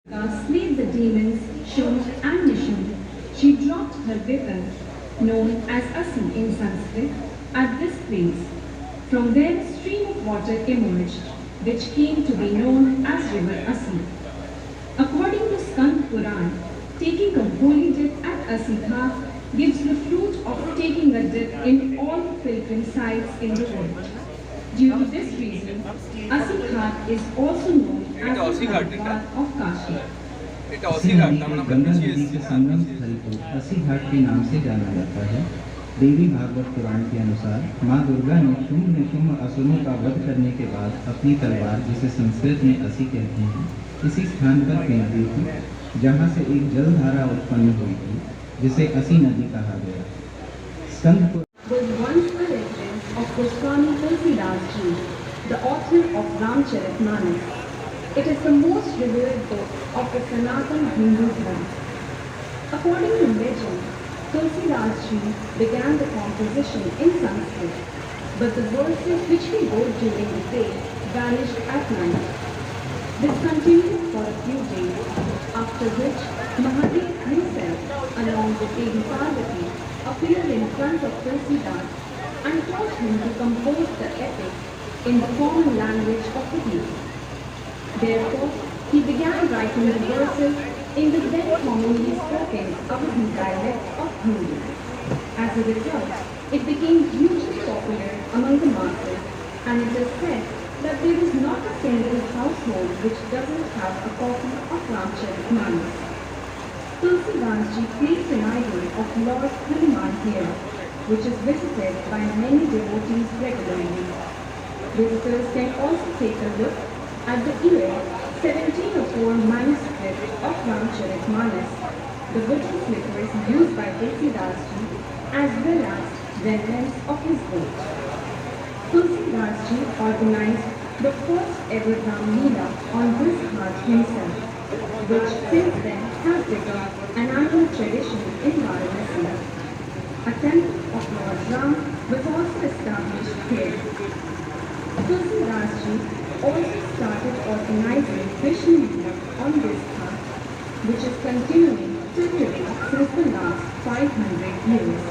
slayed the demons, shown and Nishant, she dropped her weapon, known as Asi in Sanskrit, at this place. From there a stream of water emerged, which came to be known as River Asi. According to Skand Puran, taking a holy dip at Asi Ghat gives the fruit of taking a dip in all the pilgrim sites in the world. Due to this reason, Asi Ghat is also known as the Haridwar of Kashi. असी नदी के गंगा नदी के संगम स्थल को असी घाट के नाम से जाना जाता है। देवी भागवत पुराण के अनुसार माँ दुर्गा ने शुंभ असुरों का वध करने के बाद अपनी तलवार, जिसे संस्कृत में असी कहते हैं, इसी स्थान पर फेंक दी थी, जहाँ से एक जलधारा उत्पन्न हुई थी, जिसे असी नदी कहा गया। स्कंद was once a residence of Goswami Tulsidas Ji, the author of Ramcharitmanas. It is the most revered book of the Sanatana Hindu Dharma. According to legend, Tulsidas Ji began the composition in Sanskrit, but the verses which he wrote during the day vanished at night. This continued for a few days, after which Mahadev himself, along with Devi Parvati, appeared in front of Tulsidas and taught him to compose the epic in the common language of the Hindu. Therefore, he began writing the verses in the then commonly spoken Awadhi dialect of Hindi. As a result, it became hugely popular among the masses, and it is said that there is not a single household which doesn't have a copy of Ramcharitmanas. Tulsidas Ji placed an idol of Lord Hanuman here, which is visited by many devotees regularly. Visitors can also take a look at the year 1704 manuscript of Ramcharitmanas, the wooden slippers used by Tulsidas Ji, as well as remnants of his boat. Tulsidas Ji organized the first ever Ram Leela on this ghat himself, which since then has become an annual tradition in Varanasi. A temple of Lord Ram was also established here. Tulsidas Ji also started organizing Krishna Leela on this ghat, which is continuing till today since the last 500 years.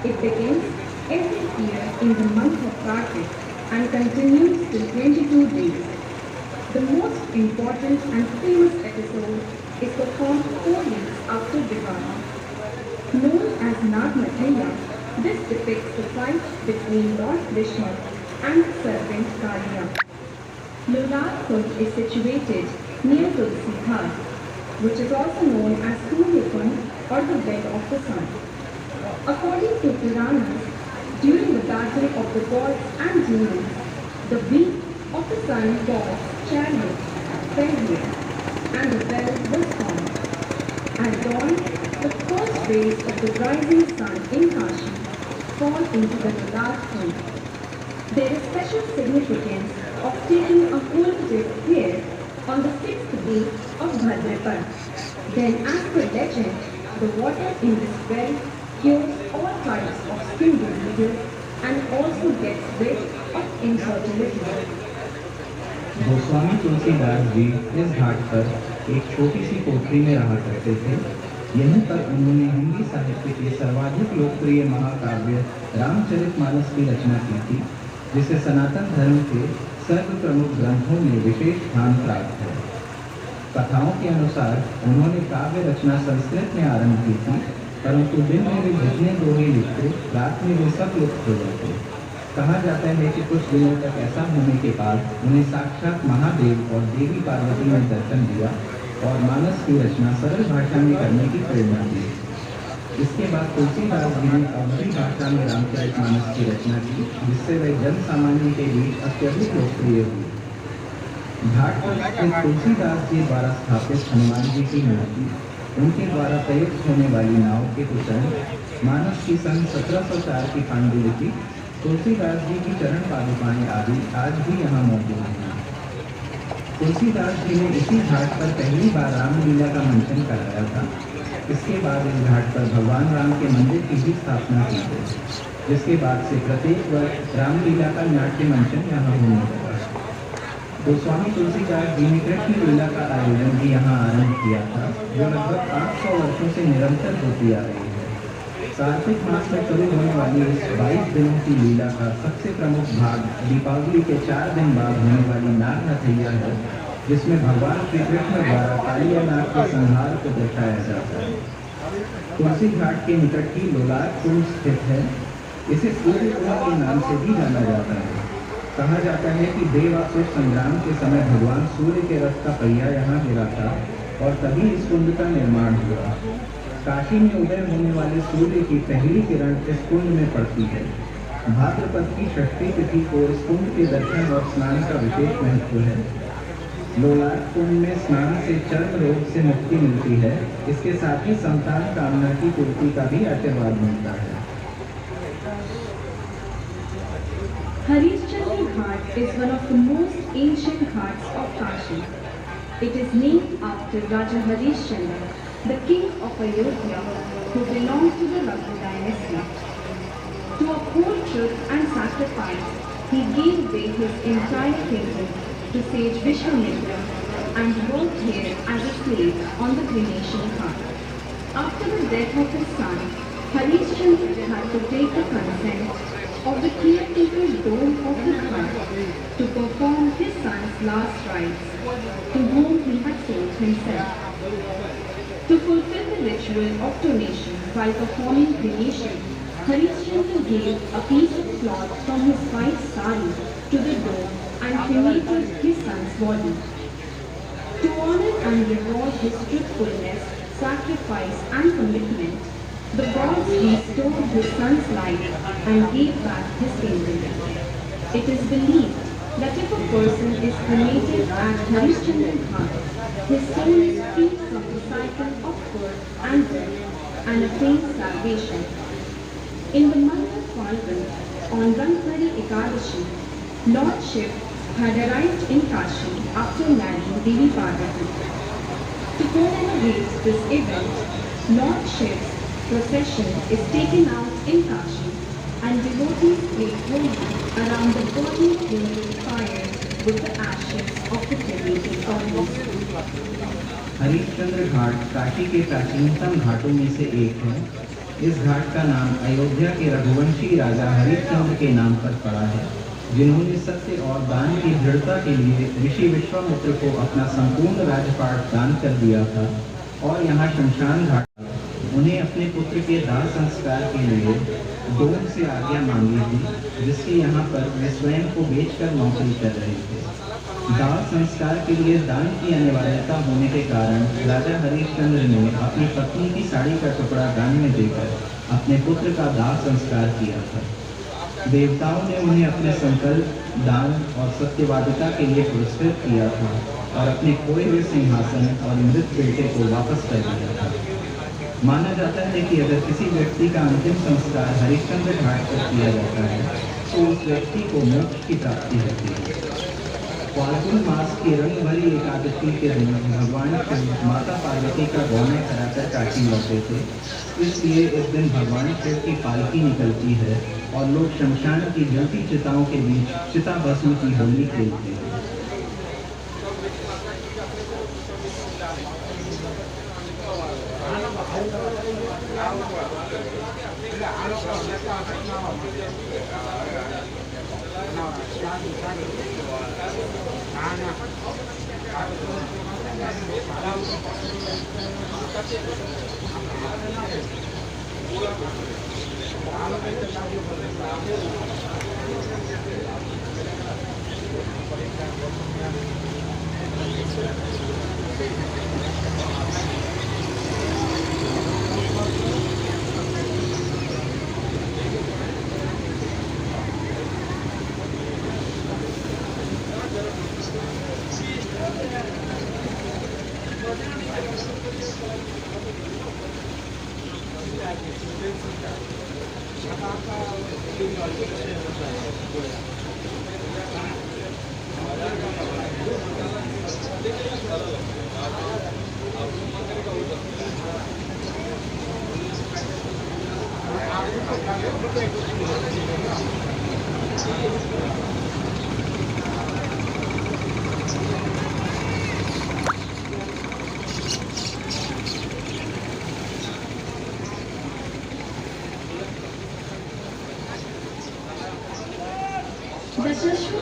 It begins every year in the month of Kartik and continues till 22 days. The most important and famous episode is performed 4 weeks after Diwali. Known as Nagmataya, this depicts the fight between Lord Krishna and the serpent Kaliya. Lolar Kund is situated near Tulsi Ghat, which is also known as Suryakund or the bed of the sun. According to Puranas, during the battle of the gods and demons, the beak of the sun god's chariot fell here, and the bell was formed. At dawn, the first rays of the rising sun in Kashi fall into the Lolar Kund. There is special significance of taking a holy dip here on the 6th day of Bhadrapad. Then, as per legend, the water in this well cures all types of skin diseases and also gets rid of infertility. Goswami Tulsidas ji इस घाट पर एक छोटी सी कोठरी में रहा करते थे। यहीं पर उन्होंने हिंदी साहित्य के सर्वाधिक लोकप्रिय महाकाव्य रामचरितमानस की रचना की थी, जिसे सनातन धर्म के सर्व प्रमुख ग्रंथों में विशेष स्थान प्राप्त है। कथाओं के अनुसार उन्होंने काव्य रचना संस्कृत में आरंभ की थी, परंतु दिन में वे जितने दोहे लिखते, रात में वे सब लुप्त हो जाते। कहा जाता है कि कुछ दिनों तक ऐसा होने के बाद उन्हें साक्षात महादेव और देवी पार्वती ने दर्शन दिया और मानस की रचना सरल भाषा में करने की प्रेरणा दी। इसके बाद तुलसीदास जी ने अवधी भाषा में रामचरितमानस की रचना की, जिससे वह जन सामान्य के बीच अत्यधिक लोकप्रिय हुई। घाट पर स्थित तुलसीदास जी द्वारा स्थापित हनुमान जी की मूर्ति, उनके द्वारा प्रयुक्त होने वाली नाव के कुचन, मानस की सन 1704 की पांडुलिपि, तुलसीदास जी की चरण पादुकाएं आदि आज भी यहाँ मौजूद हैं। तुलसीदास जी ने इसी घाट पर पहली बार रामलीला का मंचन कराया था। इसके बाद इस घाट पर भगवान राम के मंदिर की भी स्थापना की गई, जिसके बाद से प्रत्येक वर्ष रामलीला का नाट्य मंचन यहाँ होने लगा। गोस्वामी तुलसीदास जी ने कृष्ण लीला का आयोजन भी यहाँ आरंभ किया था, जो लगभग 800 वर्षों से निरंतर होती आ रही है। कार्तिक मास में शुरू होने वाली इस 22 दिनों की लीला का सबसे प्रमुख भाग दीपावली के 4 दिन बाद होने वाली नाग नथैया है, जिसमें भगवान श्री कृष्ण द्वारा कालिया नाग के संहार को दर्शाया जाता है। तुलसी घाट के निकट ही लोलार कुंड स्थित है। इसे सूर्य कुंड के नाम से भी जाना जाता है। कहा जाता है कि देवासुर संग्राम के समय भगवान सूर्य के रथ का पहिया यहाँ गिरा था और तभी इस कुंड का निर्माण हुआ। काशी में उदय होने वाले सूर्य की पहली किरण इस कुंड में पड़ती है। भाद्रपद की षष्ठी तिथि को इस कुंड के दर्शन और स्नान का विशेष महत्व है। लोलार कुंड में स्नान से चर्म रोग से मुक्ति मिलती है। इसके साथ ही संतान कामना की पूर्ति का भी आशीर्वाद मिलता है। Harishchandra Ghat is one of the most ancient ghats of Kashi. It is named after Raja Harishchandra, the king of Ayodhya, who belonged to the Raghu dynasty. To uphold truth and sacrifice, he gave away his entire kingdom to sage Vishwamitra and worked here as a slave on the cremation cart. After the death of his son, Harishchandra had to take the consent of the caretaker dome of the ghat to perform his son's last rites, to whom he had sold himself. To fulfill the ritual of donation while performing cremation, Harishchandra gave a piece of cloth from his white sari to the dome and cremated his son's body. To honor and reward his truthfulness, sacrifice and commitment, the gods restored his son's life and gave back his kingdom. It is believed that if a person is cremated at Harishchandra Ghat, his soul is freed from the cycle of birth and death and attains salvation. In the month of Falgun, on Rangpari Ekadashi, Lord Shiv had arrived in Kashi after marrying Devi Parvati. To commemorate this event, Lord Shiv's procession is taken out in Kashi and devotees play holy around the burning funeral fire with the ashes of the cremated bodies. Harishchandra घाट काशी के प्राचीनतम घाटों में से एक है। इस घाट का नाम अयोध्या के रघुवंशी राजा हरिश्चंद्र के नाम पर पड़ा है, जिन्होंने सत्य और दान की दृढ़ता के लिए ऋषि विश्वामित्र को अपना संपूर्ण राजपाट दान कर दिया था और यहाँ शमशान घाट उन्हें अपने पुत्र के दाह संस्कार के लिए डोम से आज्ञा मांगी थी, जिसके यहाँ पर वे स्वयं को बेचकर नौकरी कर रहे थे। दाह संस्कार के लिए दान की अनिवार्यता होने के कारण राजा हरिश्चंद्र ने अपनी पत्नी की साड़ी का टुकड़ा दान में देकर अपने पुत्र का दाह संस्कार किया था। देवताओं ने उन्हें अपने संकल्प, दान और सत्यवादिता के लिए पुरस्कृत किया था और अपने खोए हुए सिंहासन और मृत बेटे को वापस कर दिया था। माना जाता है कि अगर किसी व्यक्ति का अंतिम संस्कार हरिश्चंद्र घाट पर किया जाता है तो उस व्यक्ति को मोक्ष की प्राप्ति होती है। फाल्गुन मास की रंग भरी एकादशी के दिन भगवान शिव माता पार्वती का गौना कराकर काशी लौटे थे। इसलिए इस दिन भगवान शिव की पालकी निकलती है और लोग शमशान की जलती चिताओं के बीच चिता भस्म की होली खेलते हैं।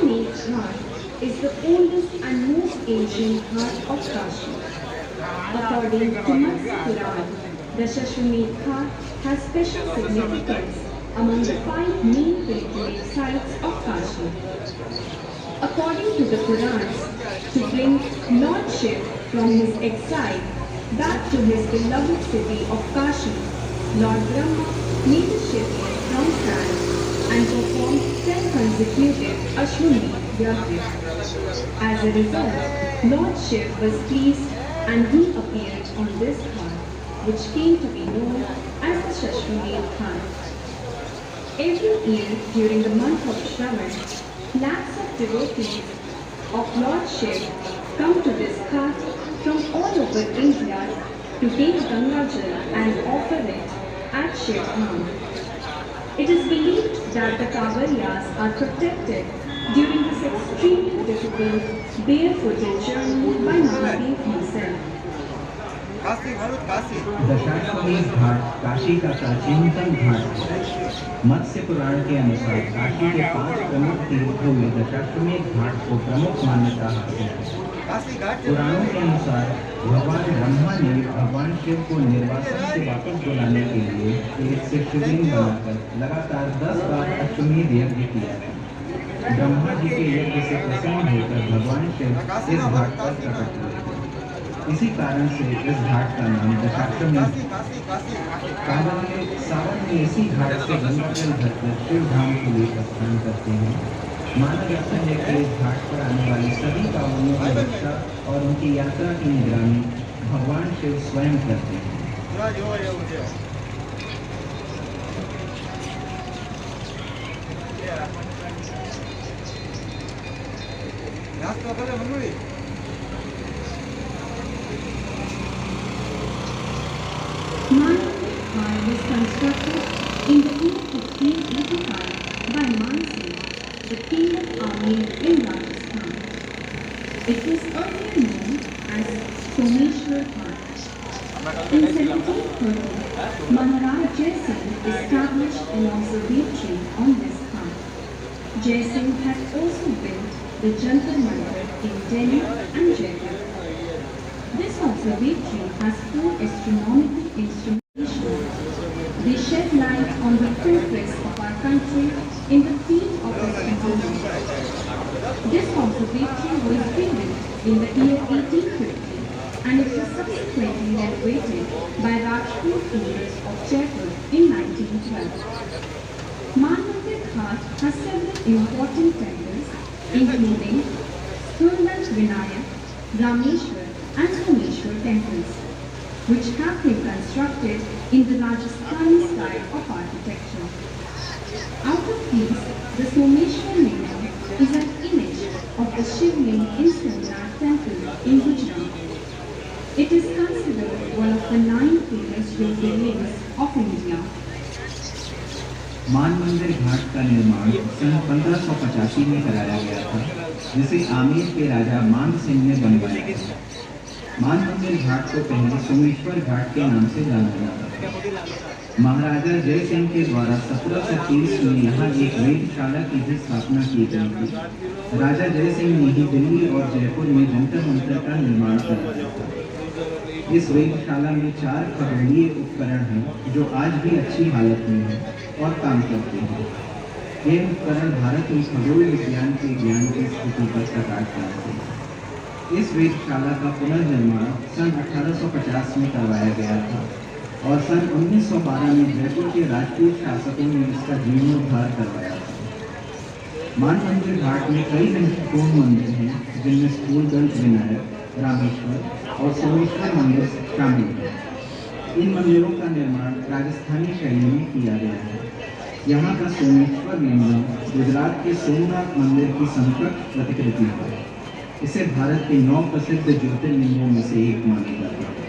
Dashashwamedh Ghat is the oldest and most ancient ghat of Kashi. According to Matsya Puran, Dashashwamedh Ghat has special significance among the five main pilgrimage sites of Kashi. According to the Purans, to bring Lord Shiv from his exile back to his beloved city of Kashi, Lord Brahma made a shipment from sand and performed 10 consecutive Ashwamedh Yagya. As a result, Lord Shiv was pleased and he appeared on this ghat, which came to be known as the Shashwamedh Ghat. Every year during the month of Shravan, lakhs of devotees of Lord Shiv come to this ghat from all over India to take Ganga Jal and offer it at Shiv Dham. It is believed that the Kavariyas are protected during this extremely difficult barefooted journey by Mahadev himself. Dashashwamedh Ghat Kashi का प्राचीनतम घाट है। मत्स्य पुराण के अनुसार काशी के 5 प्रमुख तीर्थों में दशाश्वमेध घाट को प्रमुख मान्यता हासिल है। पुराणों के अनुसार भगवान ब्रह्मा ने भगवान शिव को निर्वासन से वापस बुलाने के लिए एक से शिवलिंग बनाकर लगातार 10 बार अश्वमेध यज्ञ किया था। ब्रह्मा जी के यज्ञ से प्रसन्न होकर भगवान शिव इस घाट पर प्रकट हुए। इसी कारण से इस घाट का नाम दशाश्वमेध। सावन में इसी घाट से गंगा जल भरकर शिव धाम के लिए प्रस्थान करते हैं। माना जाता है कि इस घाट पर आने वाली सभी कांवड़ियों की रक्षा और उनकी यात्रा की निगरानी भगवान शिव स्वयं करते हैं। Manasik was constructed in the year 1585 by Mansingh, the king of Amir in Rajasthan. It was earlier known as Someshwar Ghat. In 1730, Maharaj Jai Singh established an observatory on this ghat. Jai Singh had also built the Jantar Mandir in Delhi and Jaipur. This observatory has 4 astronomical instrumentations. They shed light on the progress of our country in the field of astronomy. This observatory was built in the year 1850 and it was subsequently renovated by Rajput rulers of Jaipur in 1912. Manmandir Ghat has several important temples including Sthulnath Vinayak, Rameshwar and Someshwar temples, which have been constructed in the Rajasthani style of architecture. Out of these, the Someshwar Lingam is an image of the Shivling in Somnath temple in Gujarat. It is considered one of the 9 famous Jyotirlings of India. मान मंदिर घाट का निर्माण सन 1585 में कराया गया था, जिसे आमेर के राजा मान सिंह ने बनवाया था। मान मंदिर घाट को पहले सोमेश्वर घाट के नाम से जाना जाता था। महाराजा जय सिंह के द्वारा 1730 में यहाँ एक वेधशाला की भी स्थापना की गई थी। राजा जय सिंह ने ही दिल्ली और जयपुर में जंतर मंतर का निर्माण कराया था। इस वेधशाला में 4 खगोलीय उपकरण हैं जो आज भी अच्छी हालत में हैं और काम करते हैं। ये उपकरण भारत में खगोल विज्ञान के ज्ञान की स्थिति पर प्रकाश डालते हैं। इस वेधशाला का पुनर्निर्माण सन 1850 में करवाया गया था और सन 1912 में जयपुर के राजपूत शासकों ने इसका जीर्णोद्धार करवाया था। मान मंदिर घाट में कई महत्वपूर्ण मंदिर हैं, जिनमें स्थूलदंत विनायक, रामेश्वर और सोमेश्वर मंदिर शामिल हैं। इन मंदिरों का निर्माण राजस्थानी शैली में किया गया है। यहाँ का सोमेश्वर लिंगम गुजरात के सोमनाथ मंदिर की समकक्ष प्रतिकृति है। इसे भारत के 9 प्रसिद्ध ज्योतिर्लिंगों में से एक माना जाता है।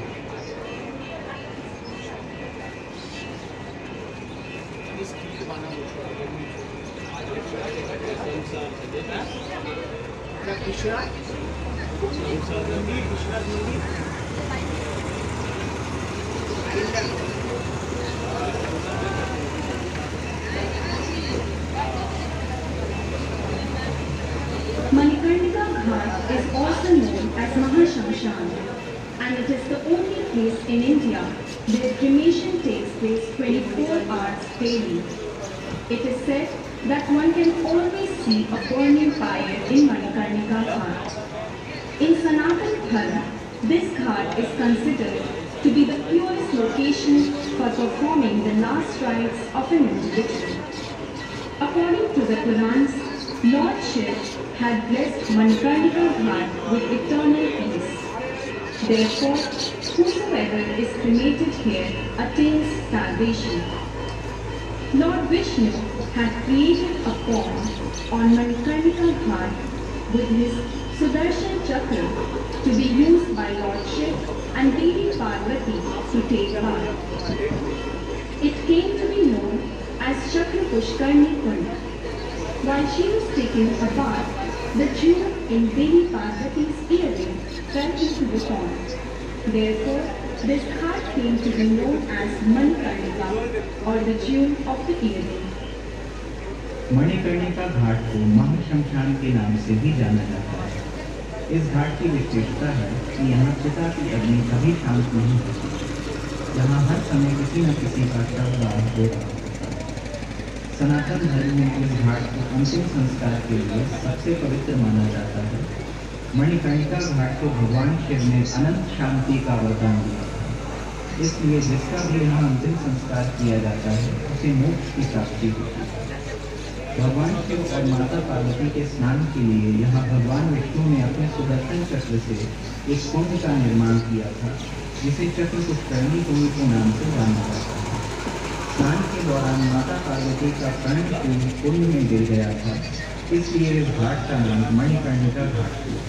Manikarnika Ghat is also known as Mahashamshan, and it is the only place in India where cremation takes place 24 hours daily. It is said that one can always see a burning pyre in Manikarnika Ghat. In Sanatan Dharma, this ghat is considered to be the purest location for performing the last rites of an individual. According to the Purans, Lord Shiv had blessed Manikarnika Ghat with eternal peace. Therefore, whosoever is cremated here attains salvation. Lord Vishnu had created a pond on Manikarnika Ghat with his Sudarshan Chakra to be used by Lord Shiv and Devi Parvati to take bath. It came to be known as Chakra Pushkarni Kund. While she was taking a bath, the jewel in Devi Parvati's earring fell into the pond. Therefore, this ghat came to be known as Manikarnika or the jewel of the earring. Manikarnika घाट को महाशमशान के नाम से भी जाना जाता है। इस घाट की विशेषता है कि यहाँ चिता की अग्नि कभी शांत नहीं होती। यहाँ हर समय किसी न किसी का शव दाह हो रहा होता है। सनातन धर्म में इस घाट को अंतिम संस्कार के लिए सबसे पवित्र माना जाता है। मणिकर्णिका घाट को भगवान शिव ने अनंत शांति का वरदान दिया था। इसलिए जिसका भी यहाँ अंतिम संस्कार किया जाता है उसे मोक्ष की प्राप्ति होती है। भगवान शिव और माता पार्वती के स्नान के लिए यहाँ भगवान विष्णु ने अपने सुदर्शन चक्र से एक कुंड का निर्माण किया था, जिसे चक्र पुष्करणी कुंड के नाम से जाना जाता है। स्नान के दौरान माता पार्वती का कर्ण कुंड में गिर गया था, इसलिए इस घाट का नाम मणिकर्णिका घाट हुआ।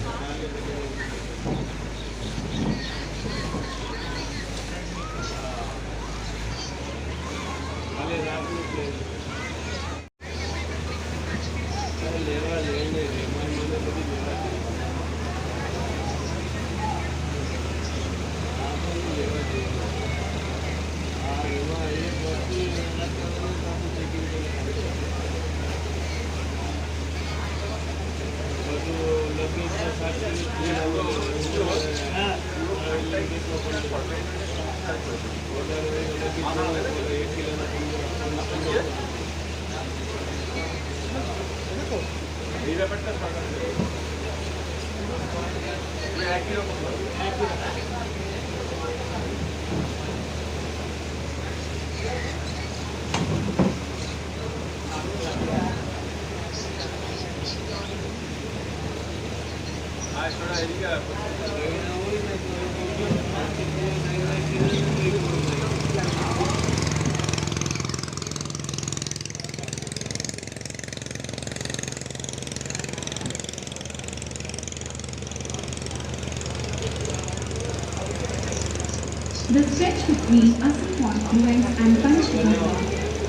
The stretch between Asam confluence and Panchganga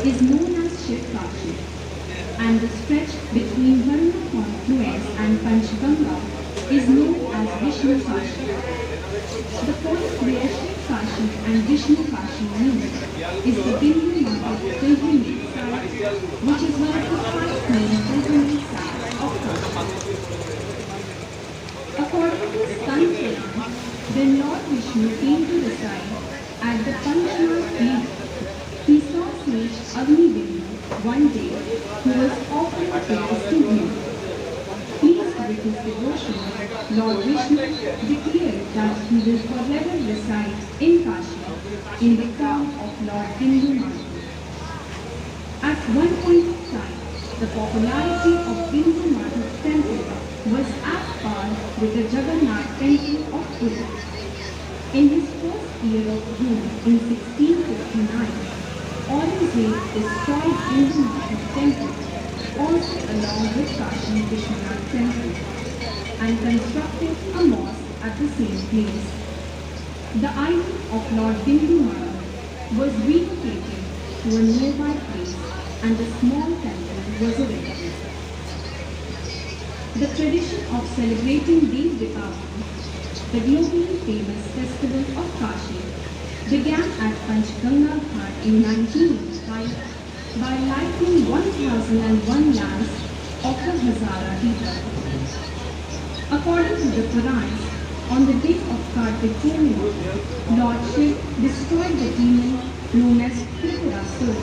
is known as Shiv Kashi, and the stretch between Varuna confluence and Panchganga is known as Vishnu Kashi. The point where Shiv Kashi and Vishnu Kashi meet is the Bindu Mata pilgrimage site, which is one of the 5 main pilgrimage sites of Kashi. According to Skand Puran, when Lord Vishnu came to reside at the Panchnath Lake, he saw sage Agni one day who was offering prayers to him. Pleased with his devotion, Lord Vishnu declared that he will forever reside in Kashi in the form of Lord Bindu Mata. At one point of time, the popularity of Bindu Mata's temple was at par with the Jagannath temple of Puri. In his first year of rule in 1659, Aurangzeb destroyed Bindu Mata's temple, also along with Kashi Vishwanath temple, and constructed a mosque at the same place. The idol of Lord Bindu Mata was relocated to a nearby place and a small temple was erected. The tradition of celebrating Dev Dipavali, the globally famous festival of Kashi, began at Panchganga Ghat in 1985 by lighting 1001 lamps of the Hazara Deepa. According to the Quran, on the day of Kartik Purnima, Lord Shiv destroyed the demon known as Tripurasur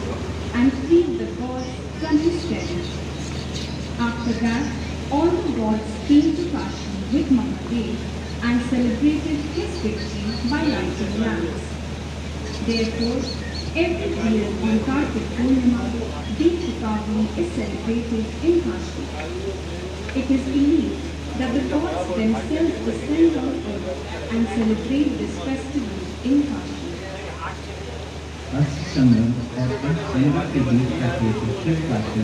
and freed the gods from his terror. After that, all the gods came to Kashi with Mahadev and celebrated his victory by lighting lamps. Therefore, every year on Kartik Purnima, Deepavali is celebrated in Kashi. It is believed that the gods themselves descend on earth and celebrate this festival in Kashi. अष्ट संगम और पंचगंगा के बीच का क्षेत्र शिव काशी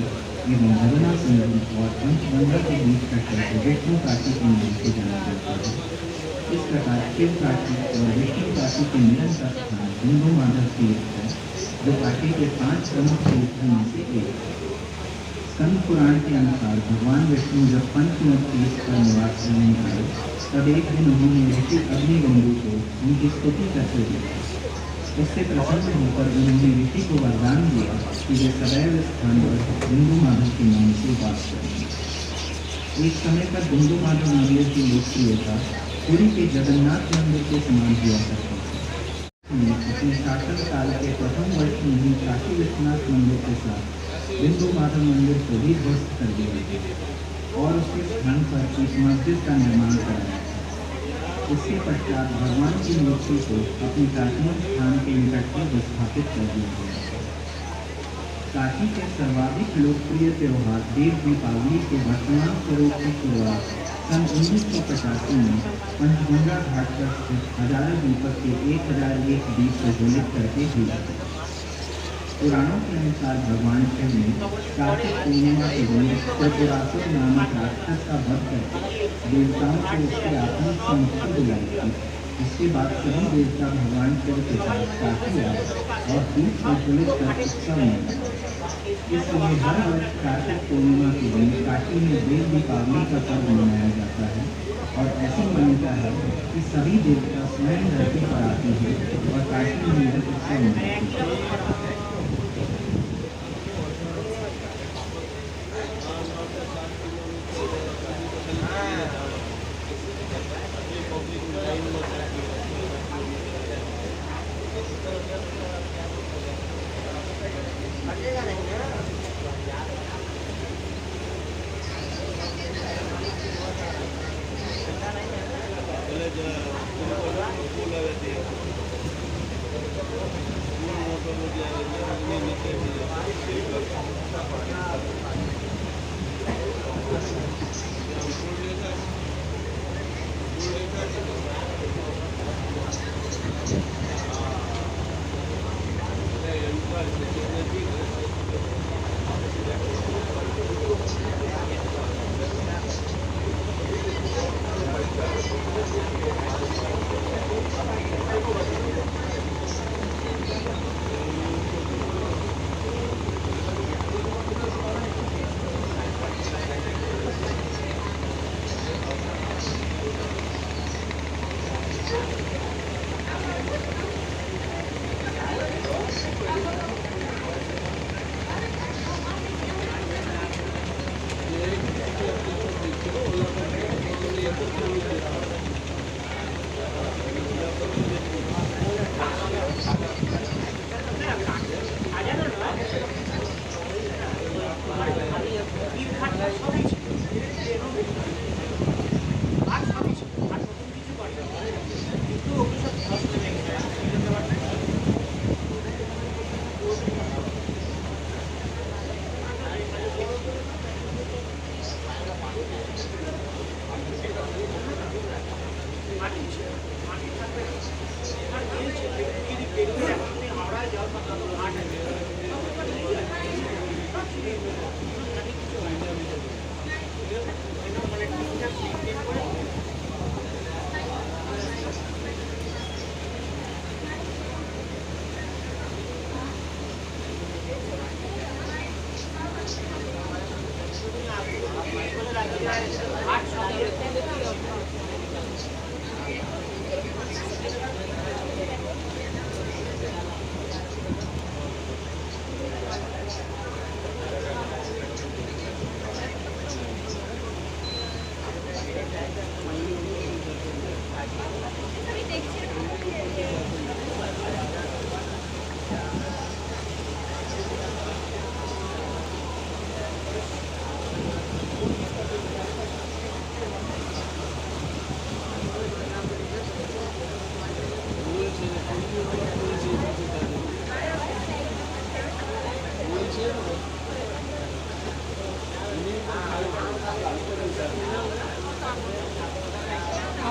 एवं नर्मदा संगम और पंचगंगा के बीच का क्षेत्र विष्णु काशी के नाम से जाना जाता है। इस प्रकार शिव काशी और विष्णु काशी के मिलन का स्थान बिंदु माधव तीर्थ है, जो काशी के 5 प्रमुख तीर्थों में से एक है। स्कंद पुराण के अनुसार भगवान विष्णु जब पंचमुख तीर्थ पर निवास करने आए, तब एक दिन उन्होंने ऋषि अग्निगंधु को उनकी स्तुति करते देखा। उससे प्रसन्न होकर उन्होंने ऋषि को वरदान दिया कि वे सदैव इस स्थान पर बिंदु माधव के नाम से वास करेंगे। एक समय पर बिंदु माधव मंदिर की लोकप्रियता पुरी के जगन्नाथ मंदिर के समान हुआ करती थी। अपने शासन काल के प्रथम वर्ष में ही काशी विश्वनाथ मंदिर के साथ बिंदु माधव मंदिर को भी ध्वस्त कर दिया गया और उसके स्थान पर एक मस्जिद का निर्माण कराया। इसके पश्चात भगवान की मूर्ति को अपनी प्राचीन स्थान के निकट पर विस्थापित कर दिया गया। काशी के सर्वाधिक लोकप्रिय त्यौहार देव दीपावली के वर्तमान स्वरूप की शुरुआत सन 1985 में पंचगंगा घाट पर स्थित हजारों दीपक के 1001 दीप प्रज्वलित करके हुई। पुराणों के अनुसार भगवान शिव ने कार्तिक पूर्णिमा के दिन त्रिपुरासुर नामक राक्षस का वध करके देवताओं को उसके आत्मिक से मुक्ति दिलाई थी। इसके बाद सभी देवता भगवान शिव के साथ काशी आए और दीप प्रज्वलित कर उत्सव मनाया। इसलिए हर वर्ष कार्तिक पूर्णिमा के दिन काशी में देव दीपावली का पर्व मनाया जाता है और ऐसी मान्यता है कि सभी देवता स्वयं धरती पर आते हैं और काशी में यह उत्सव मनाते हैं।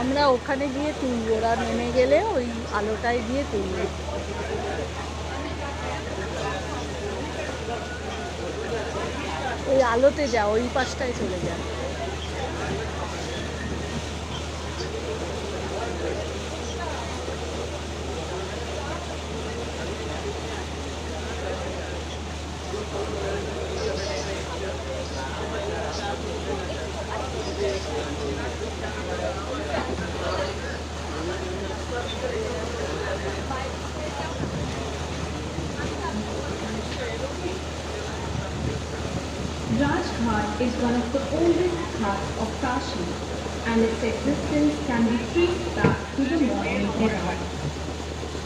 আমরা ওখানে গিয়ে তুলব, ওরা নেমে গেলে ওই আলোটায় গিয়ে তুলব। ওই আলোতে যা, ওই পাশটায় চলে যা। Rajghat is one of the oldest ghats of Kashi, and its existence can be traced back to the modern era.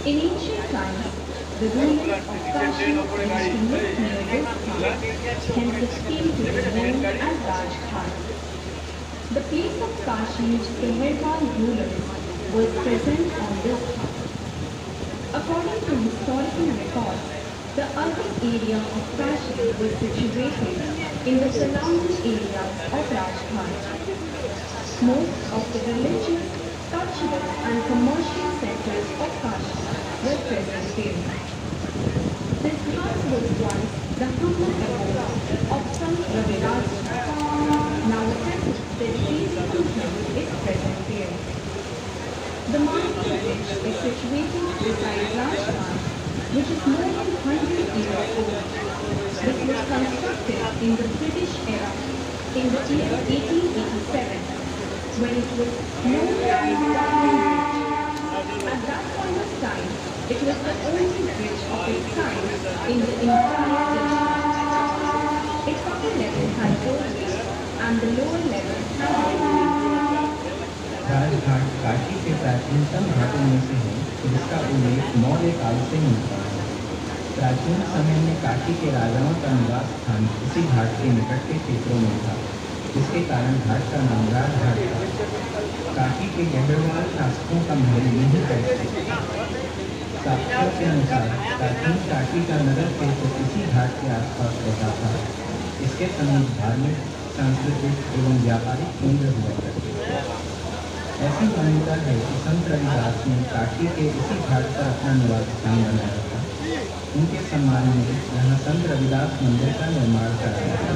In ancient times, the rulers of Kashi used to live near this ghat, hence it came to be known as Rajghat. The place of Kashi's Meherpal rulers was present on this ghat. According to historical records, the urban area of Kashi was situated in the surrounding areas of Rajghat. Most of the religious, cultural and commercial centers of Kashi were present there. This ghat was once the humble abode of Sant Ravidas. Now a temple dedicated to him is present there. The market bridge is situated beside Rajghat, which is more than 100 years old. This was constructed in the British era in the year 1887, when it was known as the Dublin Bridge. At that point of time, it was the only bridge of its kind in the entire district. Its upper level had doorways and the lower level had gateways. Rajghat Kashi के प्राचीनतम घाटों में से है, जिसका उल्लेख मौर्य काल से मिलता है। प्राचीन समय में काशी के राजाओं का निवास स्थान इसी घाट के निकट के क्षेत्रों में था, जिसके कारण घाट का नाम राजघाट था। काशी के गहरवाल शासकों का महल यहीं पर स्थित है। साक्ष्यों के अनुसार प्राचीन काशी का नगर क्षेत्र इसी घाट के आसपास बसा था। इसके समीप धार्मिक, सांस्कृतिक एवं व्यापारिक केंद्र हुआ करते थे। ऐसी मान्यता है कि संत रविदास ने काशी के इसी घाट पर अपना निवास स्थान बनाया था। उनके सम्मान में यहाँ संत रविदास मंदिर का निर्माण कराया गया।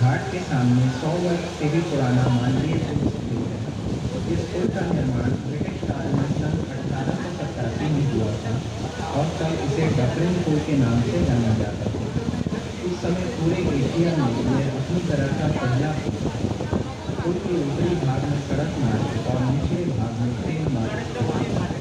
घाट के सामने 100 वर्ष से भी पुराना मानवीय पुल स्थित है। इस पुल का निर्माण ब्रिटिश काल में सन 1887 में हुआ था और तब इसे डबलिन पुल के नाम से जाना जाता था। उस समय पूरे एशिया में यह अपनी तरह का पहला पुल के ऊपरी भाग में सड़क मार्ग और निचले भाग में ट्रेन मार्ग स्थित है।